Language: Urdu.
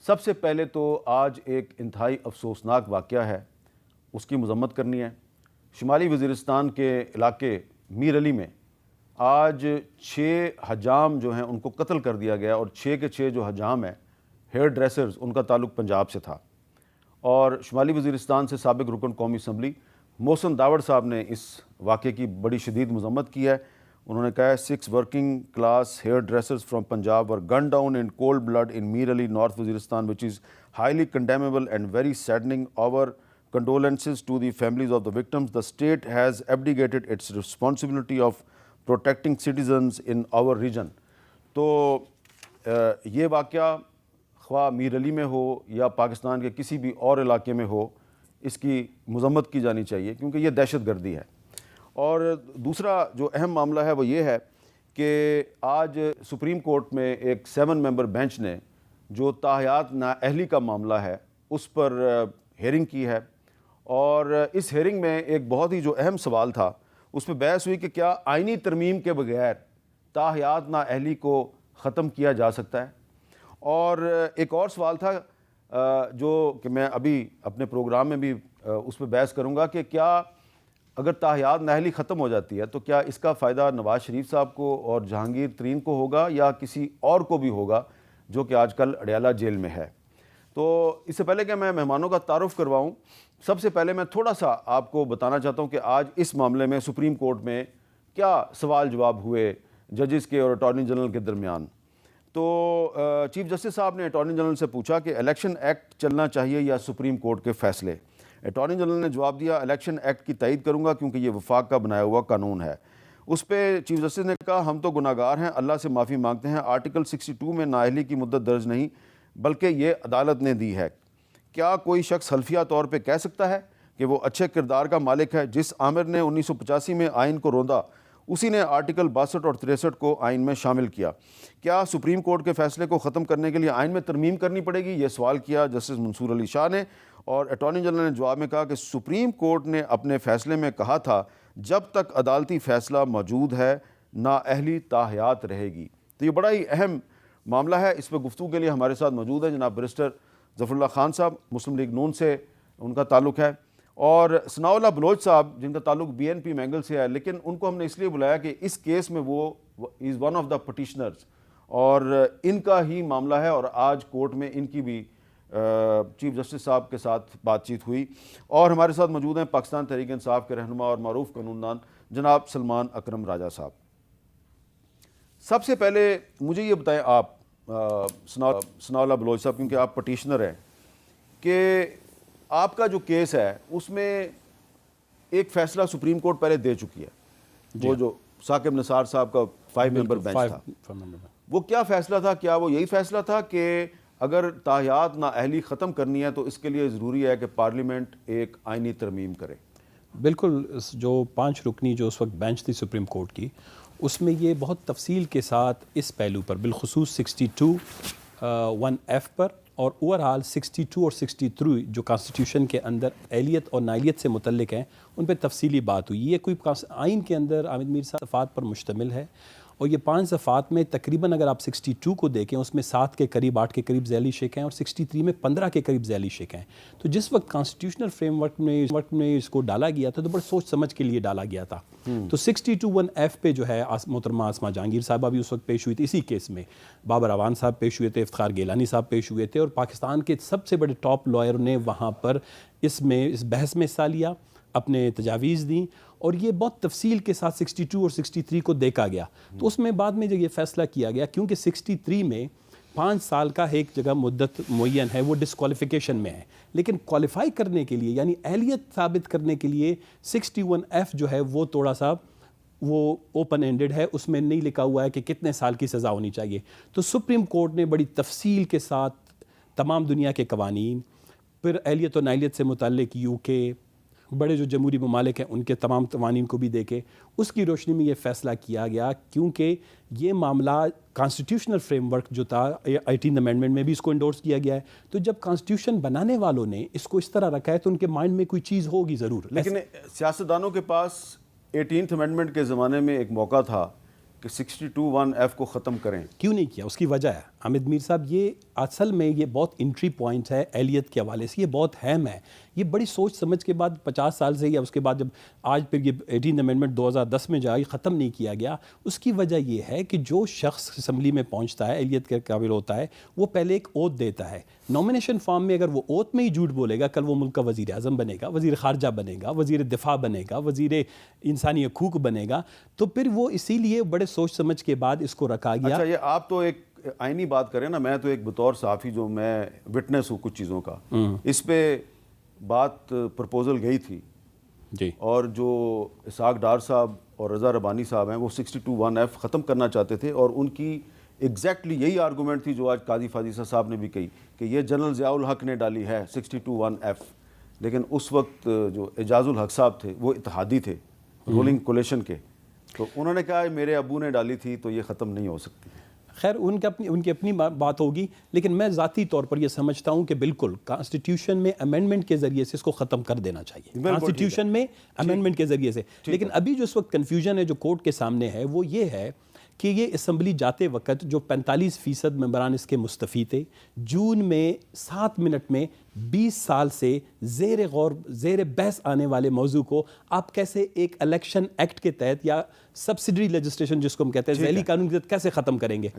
سب سے پہلے تو آج ایک انتہائی افسوسناک واقعہ ہے، اس کی مذمت کرنی ہے۔ شمالی وزیرستان کے علاقے میر علی میں آج 6 حجام جو ہیں ان کو قتل کر دیا گیا، اور 6 کے 6 جو حجام ہیں ہیئر ڈریسرز، ان کا تعلق پنجاب سے تھا۔ اور شمالی وزیرستان سے سابق رکن قومی اسمبلی محسن داوڑ صاحب نے اس واقعے کی بڑی شدید مذمت کی ہے۔ انہوں نے کہا ہے 6 working class hairdressers from Punjab were gun down in cold blood in Mir Ali north Waziristan which is highly condemnable and very saddening. Our condolences to the families of the victims. The state has abdicated its responsibility of protecting citizens in our region. تو یہ واقعہ خواہ میر علی میں ہو یا پاکستان کے کسی بھی اور علاقے میں ہو، اس کی مذمت کی جانی چاہیے، کیونکہ یہ دہشت گردی ہے۔ اور دوسرا جو اہم معاملہ ہے وہ یہ ہے کہ آج سپریم کورٹ میں ایک 7 ممبر بینچ نے جو تاحیات نااہلی کا معاملہ ہے اس پر ہیئرنگ کی ہے، اور اس ہیئرنگ میں ایک بہت ہی جو اہم سوال تھا اس میں بحث ہوئی کہ کیا آئینی ترمیم کے بغیر تاحیات نااہلی کو ختم کیا جا سکتا ہے۔ اور ایک اور سوال تھا جو کہ میں ابھی اپنے پروگرام میں بھی اس پہ بحث کروں گا کہ کیا اگر تاحیات نااہلی ختم ہو جاتی ہے تو کیا اس کا فائدہ نواز شریف صاحب کو اور جہانگیر ترین کو ہوگا یا کسی اور کو بھی ہوگا جو کہ آج کل اڈیالہ جیل میں ہے۔ تو اس سے پہلے کہ میں مہمانوں کا تعارف کرواؤں، سب سے پہلے میں تھوڑا سا آپ کو بتانا چاہتا ہوں کہ آج اس معاملے میں سپریم کورٹ میں کیا سوال جواب ہوئے ججز کے اور اٹارنی جنرل کے درمیان۔ تو چیف جسٹس صاحب نے اٹارنی جنرل سے پوچھا کہ الیکشن ایکٹ چلنا چاہیے یا سپریم کورٹ کے فیصلے۔ اٹارنی جنرل نے جواب دیا الیکشن ایکٹ کی تائید کروں گا کیونکہ یہ وفاق کا بنایا ہوا قانون ہے۔ اس پہ چیف جسٹس نے کہا ہم تو گناہ گار ہیں، اللہ سے معافی مانگتے ہیں، آرٹیکل 62 میں نااہلی کی مدت درج نہیں بلکہ یہ عدالت نے دی ہے۔ کیا کوئی شخص حلفیہ طور پہ کہہ سکتا ہے کہ وہ اچھے کردار کا مالک ہے؟ جس عامر نے 1985 میں آئین کو روندا اسی نے آرٹیکل 62 اور 63 کو آئین میں شامل کیا۔ کیا سپریم کورٹ کے فیصلے کو ختم کرنے کے لیے آئین میں ترمیم کرنی پڑے گی؟ یہ سوال کیا جسٹس منصور علی شاہ نے، اور اٹارنی جنرل نے جواب میں کہا کہ سپریم کورٹ نے اپنے فیصلے میں کہا تھا جب تک عدالتی فیصلہ موجود ہے نااہلی تاحیات رہے گی۔ تو یہ بڑا ہی اہم معاملہ ہے۔ اس پہ گفتگو کے لیے ہمارے ساتھ موجود ہیں جناب بیرسٹر ظفر اللہ خان صاحب، مسلم لیگ نون سے ان کا تعلق ہے، اور ثناء اللہ بلوچ صاحب جن کا تعلق BNP مینگل سے ہے، لیکن ان کو ہم نے اس لیے بلایا کہ اس کیس میں وہ از ون آف دا پٹیشنرز اور ان کا ہی معاملہ ہے، اور آج کورٹ میں ان کی بھی چیف جسٹس صاحب کے ساتھ بات چیت ہوئی۔ اور ہمارے ساتھ موجود ہیں پاکستان تحریک انصاف کے رہنما اور معروف قانون دان جناب سلمان اکرم راجہ صاحب۔ سب سے پہلے مجھے یہ بتائیں آپ ثناء اللہ بلوچ صاحب، کیونکہ آپ پٹیشنر ہیں، کہ آپ کا جو کیس ہے اس میں ایک فیصلہ سپریم کورٹ پہلے دے چکی ہے، وہ جو ثاقب نثار صاحب کا 5 ممبر بینچ تھا، وہ کیا فیصلہ تھا؟ کیا وہ یہی فیصلہ تھا کہ اگر تاحیات نااہلی ختم کرنی ہے تو اس کے لیے ضروری ہے کہ پارلیمنٹ ایک آئینی ترمیم کرے؟ بالکل، جو 5 رکنی جو اس وقت بینچ تھی سپریم کورٹ کی، اس میں یہ بہت تفصیل کے ساتھ اس پہلو پر بالخصوص 62(1)(f) پر اور اوورآل 62 اور 63 جو کانسٹیٹیوشن کے اندر اہلیت اور نااہلیت سے متعلق ہیں ان پہ تفصیلی بات ہوئی۔ یہ کوئی آئین کے اندر حامد میر صاحب صفحات پر مشتمل ہے، اور یہ 5 صفحات میں تقریباً اگر آپ 62 کو دیکھیں اس میں 7 کے قریب 8 کے قریب ذیلی شق ہیں، اور 63 میں 15 کے قریب ذیلی شق ہیں۔ تو جس وقت کانسٹیٹیوشنل فریم ورک میں اس کو ڈالا گیا تھا تو بڑے سوچ سمجھ کے لیے ڈالا گیا تھا۔ تو 62(1)(f) پہ جو ہے محترمہ آسمہ جہانگیر صاحبہ بھی اس وقت پیش ہوئی تھی، اسی کیس میں بابر اعوان صاحب پیش ہوئے تھے، افتخار گیلانی صاحب پیش ہوئے تھے، اور پاکستان کے سب سے بڑے ٹاپ لائر نے وہاں پر اس بحث میں حصہ لیا، اپنے تجاویز دیں، اور یہ بہت تفصیل کے ساتھ 62 اور 63 کو دیکھا گیا۔ تو اس میں بعد میں جب یہ فیصلہ کیا گیا، کیونکہ 63 میں 5 سال کا ایک جگہ مدت معین ہے، وہ ڈسکوالیفیکیشن میں ہے، لیکن کوالیفائی کرنے کے لیے یعنی اہلیت ثابت کرنے کے لیے 61(f) جو ہے وہ تھوڑا سا وہ اوپن اینڈڈ ہے، اس میں نہیں لکھا ہوا ہے کہ کتنے سال کی سزا ہونی چاہیے۔ تو سپریم کورٹ نے بڑی تفصیل کے ساتھ تمام دنیا کے قوانین، پھر اہلیت و نااہلیت سے متعلق UK بڑے جو جمہوری ممالک ہیں ان کے تمام قوانین کو بھی دیکھے، اس کی روشنی میں یہ فیصلہ کیا گیا، کیونکہ یہ معاملہ کانسٹیٹیوشنل فریم ورک جو تھا 18 امینڈمنٹ میں بھی اس کو انڈورس کیا گیا ہے، تو جب کانسٹیٹیوشن بنانے والوں نے اس کو اس طرح رکھا ہے تو ان کے مائنڈ میں کوئی چیز ہوگی ضرور۔ لیکن سیاستدانوں کے پاس 18 امینڈمنٹ کے زمانے میں ایک موقع تھا کہ 62(1)(f) کو ختم کریں، کیوں نہیں کیا؟ اس کی وجہ ہے حامد میر صاحب یہ اصل میں یہ بہت انٹری پوائنٹ ہے اہلیت کے حوالے سے، یہ بہت اہم ہے. یہ بڑی سوچ سمجھ کے بعد 50 سال سے یا اس کے بعد جب آج پھر یہ 18 امینڈمنٹ 2010 میں جا ختم نہیں کیا گیا، اس کی وجہ یہ ہے کہ جو شخص اسمبلی میں پہنچتا ہے اہلیت کے قابل ہوتا ہے وہ پہلے ایک اوتھ دیتا ہے. نامینیشن فارم میں اگر وہ اوتھ میں ہی جھوٹ بولے گا، کل وہ ملک کا وزیر اعظم بنے گا، وزیر خارجہ بنے گا، وزیر دفاع بنے گا، وزیر انسانی حقوق بنے گا، تو پھر وہ اسی لیے بڑے سوچ سمجھ کے بعد اس کو رکھا گیا. اچھا، یہ آپ تو ایک آئینی بات کریں نا، میں تو ایک بطور صحافی جو میں وٹنس ہوں کچھ چیزوں کا، اس پہ بات پرپوزل گئی تھی جی، اور جو اسحاق ڈار صاحب اور رضا ربانی صاحب ہیں وہ 62(1)F ختم کرنا چاہتے تھے، اور ان کی ایگزیکٹلی یہی آرگومنٹ تھی جو آج قاضی فاضل صاحب نے بھی کہی کہ یہ جنرل ضیاء الحق نے ڈالی ہے 62(1)F. لیکن اس وقت جو اعجاز الحق صاحب تھے وہ اتحادی تھے رولنگ کولیشن کے، تو انہوں نے کہا میرے ابو نے ڈالی تھی تو یہ ختم نہیں ہو سکتی. خیر ان کی اپنی بات ہوگی، لیکن میں ذاتی طور پر یہ سمجھتا ہوں کہ بالکل کانسٹیٹیوشن میں امینڈمنٹ کے ذریعے سے اس کو ختم کر دینا چاہیے، کانسٹیٹیوشن میں امینڈمنٹ کے ذریعے سے. لیکن ابھی جو اس وقت کنفیوژن ہے جو کورٹ کے سامنے ہے وہ یہ ہے کہ یہ اسمبلی جاتے وقت جو 45% ممبران اس کے مستفی تھے، جون میں 7 منٹ میں 20 سال سے زیر بحث آنے والے موضوع کو آپ کیسے ایک الیکشن ایکٹ کے تحت یا سبسڈری لیجسلیشن جس کو ہم کہتے ہیں ذیلی قانون کے تحت کیسے ختم کریں گے؟